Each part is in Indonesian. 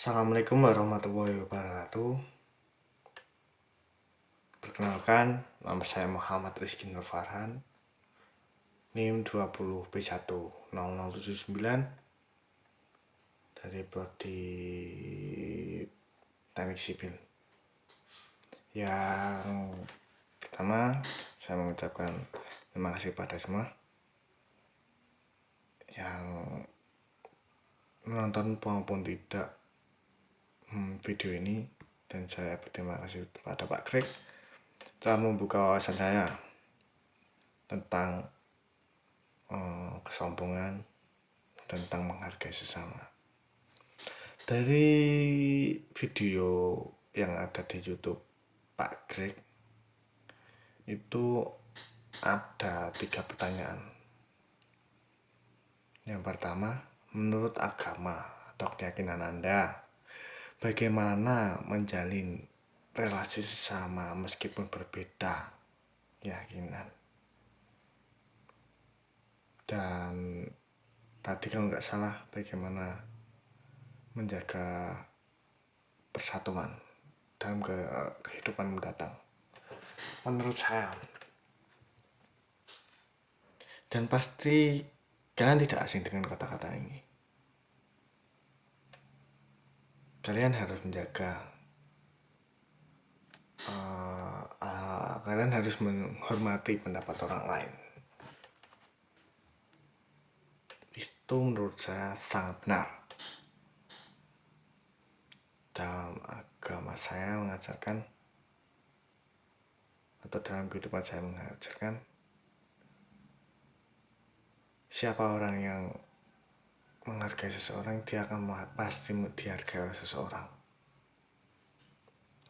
Assalamualaikum warahmatullahi wabarakatuh. Perkenalkan, nama saya Muhammad Rizky Nur Farhan, NIM 20B10079 dari Prodi Teknik Sipil. Yang pertama, saya mengucapkan terima kasih pada semua yang menonton maupun tidak video ini, dan saya berterima kasih kepada Pak Greg telah membuka wawasan saya tentang kesombongan, tentang menghargai sesama. Dari video yang ada di YouTube Pak Greg itu ada 3 pertanyaan. Yang pertama, menurut agama atau keyakinan Anda, bagaimana menjalin relasi sesama meskipun berbeda keyakinan? Dan tadi kalau nggak salah, bagaimana menjaga persatuan dalam kehidupan mendatang? Menurut saya, dan pasti kalian tidak asing dengan kata-kata ini, kalian harus menjaga, kalian harus menghormati pendapat orang lain. Itu menurut saya sangat benar. Dalam agama saya mengajarkan, atau dalam kehidupan saya mengajarkan, siapa orang yang menghargai seseorang, dia akan pasti dihargai oleh seseorang.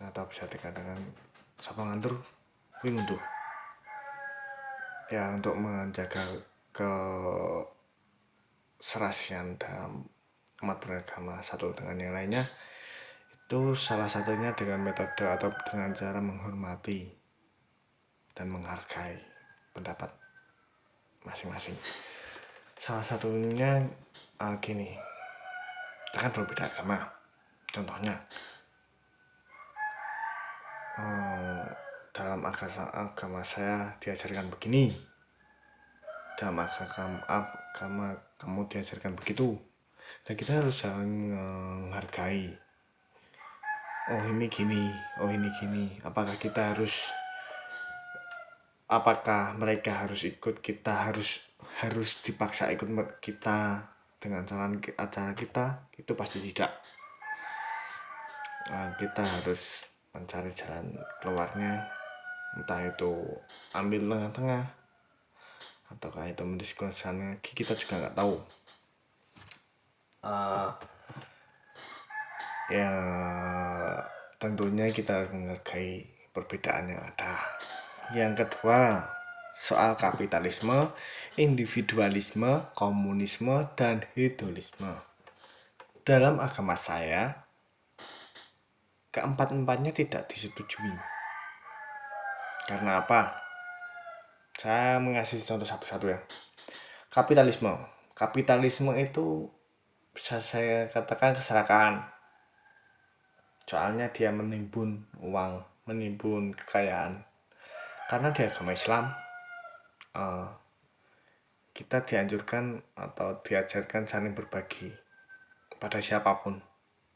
Atau bisa dikatakan, sapa ngantur kuwi ngunduh. Ya, untuk menjaga keserasian dalam umat beragama satu dengan yang lainnya, itu salah satunya dengan metode atau dengan cara menghormati dan menghargai pendapat masing-masing. Salah satunya gini, kita kan berbeda agama. Contohnya, dalam agama saya diajarkan begini, dalam agama kamu diajarkan begitu, dan kita harus saling menghargai. Oh ini gini, oh ini gini. Apakah mereka harus ikut, kita harus dipaksa ikut kita dengan acara kita? Itu pasti tidak. Kita harus mencari jalan keluarnya, entah itu ambil tengah-tengah ataukah itu mendiskusikannya, kita juga nggak tahu. Ya tentunya kita harus menghargai perbedaan yang ada. Yang kedua, soal kapitalisme, individualisme, komunisme, dan hedonisme. Dalam agama saya, keempat-empatnya tidak disetujui. Karena apa? Saya mengasih contoh satu-satu ya. Kapitalisme itu bisa saya katakan keserakahan. Soalnya dia menimbun uang, menimbun kekayaan. Karena di agama Islam, kita dianjurkan atau diajarkan saling berbagi pada siapapun.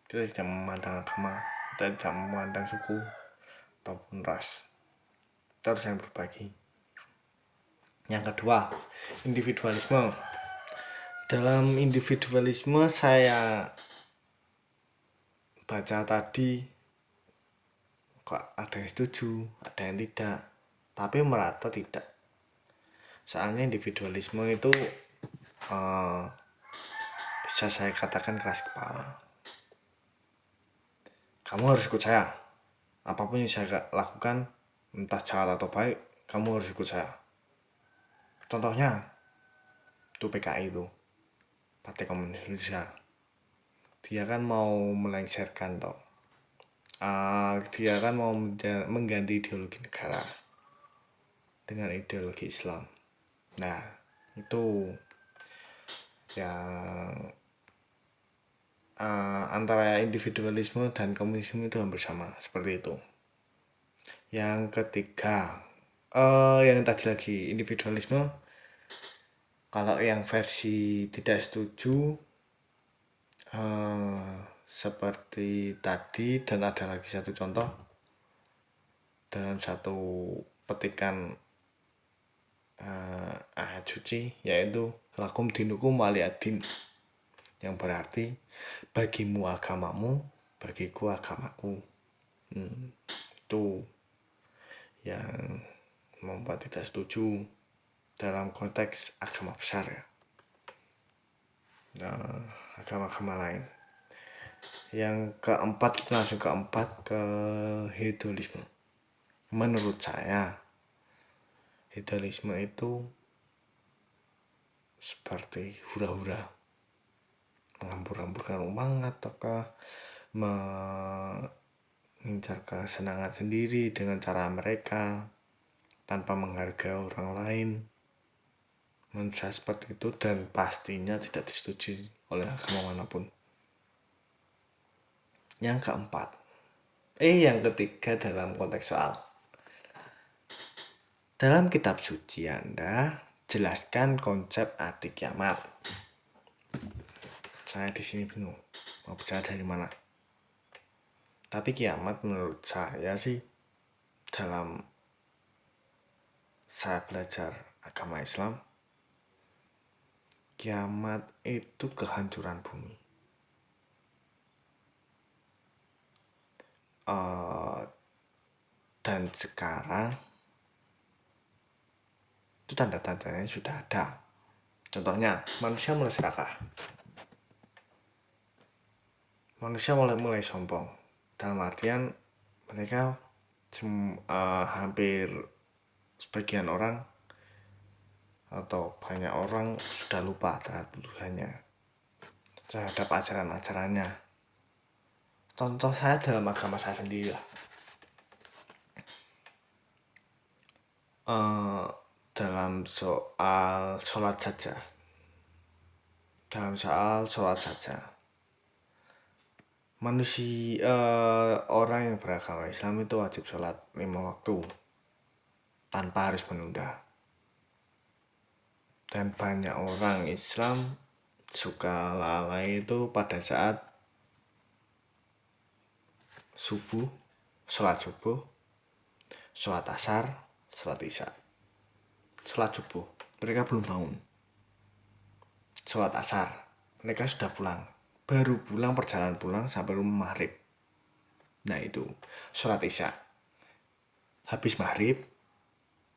Kita tidak memandang agama, kita tidak memandang suku ataupun ras. Kita harus saling berbagi. Yang kedua, individualisme. Dalam individualisme saya baca tadi, kok ada yang setuju, ada yang tidak, tapi merata tidak. Soalnya individualisme itu bisa saya katakan keras kepala. Kamu harus ikut saya, apapun yang saya lakukan, entah jahat atau baik, kamu harus ikut saya. Contohnya itu PKI, itu Partai Komunis Indonesia. Dia kan mau melengsarkan dia kan mau mengganti ideologi negara dengan ideologi Islam. Nah, itu yang antara individualisme dan komunisme itu hampir sama, seperti itu. Yang ketiga, yang tadi lagi individualisme, kalau yang versi tidak setuju seperti tadi, dan ada lagi satu contoh dalam satu petikan ayat suci, yaitu lakum dinukum waliyadin, yang berarti bagimu agamamu, bagiku agamaku. Itu yang membuat tidak setuju dalam konteks agama besar ya, agama-agama lain. Yang keempat, kita langsung ke hedonisme. Menurut saya hedonisme itu seperti hura-hura, menghambur-hamburkan uang ataukah mengincar kesenangan sendiri dengan cara mereka tanpa menghargai orang lain. Menurut saya seperti itu, dan pastinya tidak disetujui oleh agama manapun. Yang ketiga dalam konteks soal, dalam kitab suci Anda jelaskan konsep arti kiamat. Saya di sini bingung mau bicara dari mana. Tapi kiamat menurut saya sih, dalam saya belajar agama Islam, kiamat itu kehancuran bumi. Dan sekarang itu tanda-tandanya sudah ada. Contohnya, manusia mulai serakah, manusia mulai sombong. Dalam artian mereka hampir sebagian orang atau banyak orang sudah lupa terhadap Tuhannya, terhadap ajaran-ajarannya. Contoh saya dalam agama saya sendiri lah. Dalam soal sholat saja. Manusia, orang yang beragama Islam itu wajib sholat 5 waktu tanpa harus menunda. Dan banyak orang Islam suka lalai itu pada saat subuh, sholat subuh, sholat asar, sholat isya. Sholat subuh, mereka belum bangun. Sholat asar, mereka sudah pulang. Baru pulang, perjalanan pulang sampai rumah maghrib. Nah itu, sholat isya. Habis maghrib,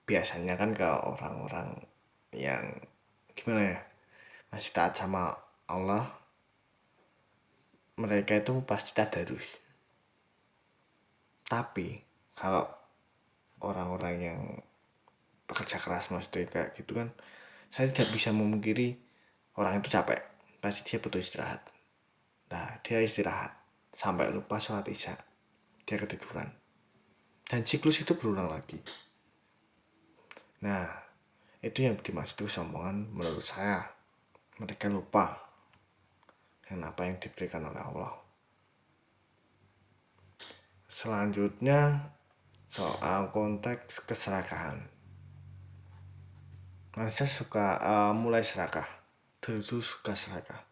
biasanya kan ke orang-orang yang gimana ya, masih taat sama Allah, mereka itu pasti tadarus. Tapi kalau orang-orang yang pekerja keras, maksudnya kayak gitu kan, saya tidak bisa memungkiri orang itu capek, pasti dia butuh istirahat. Nah dia istirahat sampai lupa sholat isya, dia ketiduran, dan siklus itu berulang lagi. Nah itu yang dimaksud kesombongan menurut saya. Mereka lupa dengan apa yang diberikan oleh Allah. Selanjutnya soal konteks keserakahan. Manusia suka mulai serakah. Dulu suka serakah.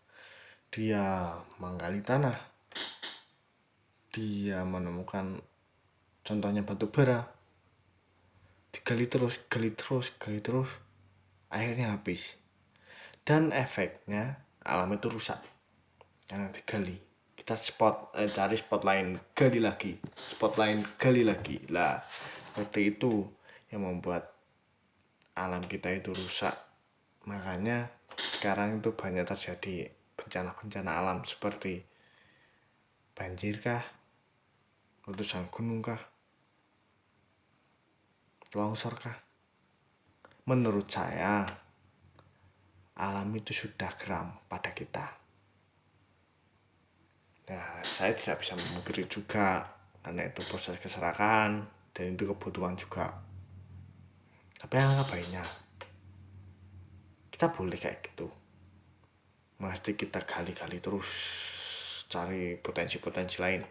Dia menggali tanah, dia menemukan contohnya batu bara, digali terus, akhirnya habis. Dan efeknya alam itu rusak karena digali. Kita cari spot lain, gali lagi, spot lain, gali lagi. Lah seperti itu yang membuat alam kita itu rusak. Makanya sekarang itu banyak terjadi bencana-bencana alam seperti banjir kah, letusan gunung kah, longsor kah. Menurut saya alam itu sudah geram pada kita. Nah, saya tidak bisa memungkiri juga karena itu proses keserakahan dan itu kebutuhan juga. Tapi alangkah baiknya kita boleh kayak gitu. Mesti kita gali-gali terus cari potensi-potensi lain.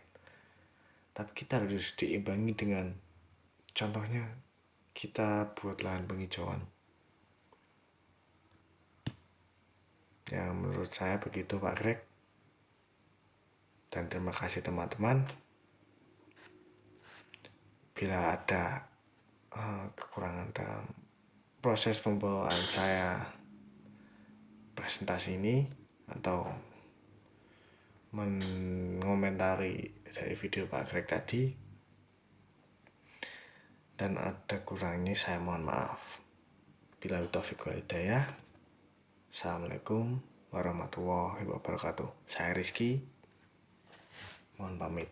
Tapi kita harus diimbangi dengan, contohnya kita buat lahan penghijauan. Ya menurut saya begitu Pak Greg. Dan terima kasih teman-teman. Bila ada kekurangan dalam proses pembawaan saya presentasi ini atau mengomentari dari video Pak Greg tadi, dan ada kurangnya saya mohon maaf. Bila taufiq wal hidayah. Assalamualaikum warahmatullahi wabarakatuh. Saya Rizky, mohon pamit.